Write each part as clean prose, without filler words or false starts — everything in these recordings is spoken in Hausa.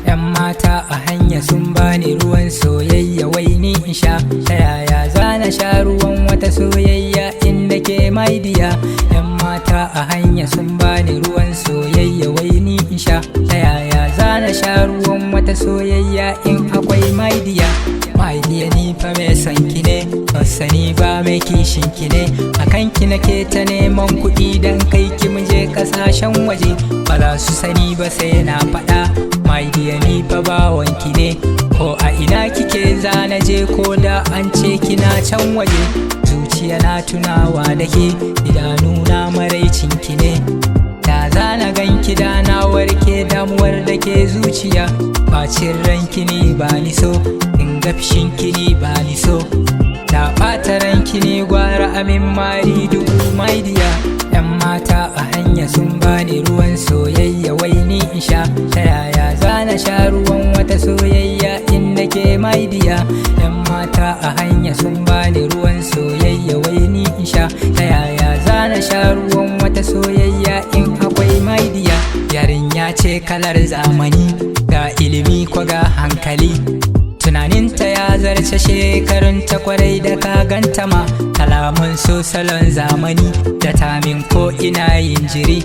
'Yan mata a hanya sun bani ruwan soyayya, wai ni in sha. Ta yaya za na sha ruwan wata soyayya inda ke my dear? 'Yan mata a hanya sun bani ruwan soyayya, wai ni in sha. Ta yaya za na sha ruwan wata soyayya in akwai my dear? My dear, ni fa mai son ki ne, ban sani ba mai kishin ki ne. Akan ki nake ta neman kuɗi dan kai ki muje kasashen waje. Ba za su sani ba sai na faɗa, my dear, ni fa bawan ki ne. Ko a ina kike zana je, ko da an ce kina can waje. Zuciya na tunawa da ke, idanuna maraicin ki ne. Da zana ganki da na warke damuwar da ke zuciya. Bacin ranki ne ba ni so, in ga fishin ki ne ba ni so. Da ɓata ranki ne gwara amin mari dubu my dear. 'Yan mata a hanya sun bani ruwan soyayya, wai ni in sha. Ta yaya za na sha ruwan wata soyayya inda ke my dear? 'Yan mata a hanya sun bani ruwan soyayya, wai ni in sha. Ta yaya za na sha ruwan wata soyayya in akwai my dear? Yarinya ce kalar zamani, ga ilimi ko ga hankali. Tunaninta ya zarce shekarun ta kwarai da ka ganta ma. Kalaman so salon zamani, da tamin ko ina yin jiri.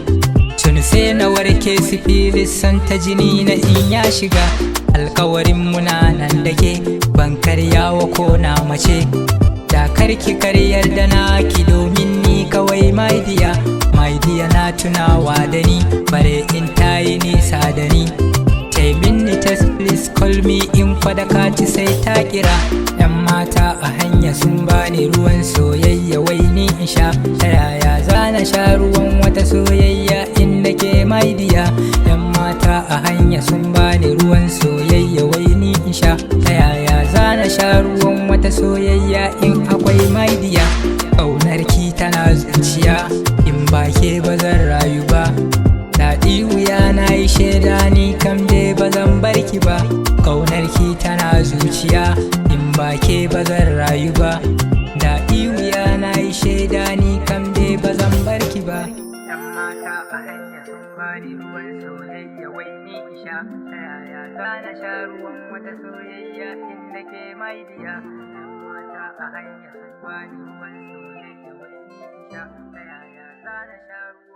Tun sai na warke sifilis san ta jini na in ya shiga. Alkawarin muna nan da ke, ban karyawa ko na mace. Da karki karyar da naki domin ni kawai my dear. My dear, na tunawa da ni, bare in tayi nisa da ni. Minni test please call me in kwada kati sai ta kira. 'Yan mata a hanya sun bani ruwan soyayya, wai ni in sha. Ta yaya za na sha ruwan wata soyayya inda ke my dear? 'Yan mata a hanya sun bani ruwan soyayya, wai ni in sha. Ta yaya za na sha ruwan wata soyayya in akwai my dear? Ƙaunar ki tana zuciya, in ba ke ba zan rayu ba. Daɗi wuya na yi shaida, ni kam dai ba zan bar ki ba. Ƙaunar ki tana zuciya, in ba ke ba zan rayu ba. Daɗi wuya na yi shaida, ni kam dai ba zan bar ki ba. 'Yan mata a hanya sun bani ruwan soyayya, wai ni in sha. Ta yaya za na sha ruwan wata soyayya inda ke my dear? 'Yan mata a hanya sun bani ruwan soyayya, wai ni in sha. Ta yaya za na sha ruwan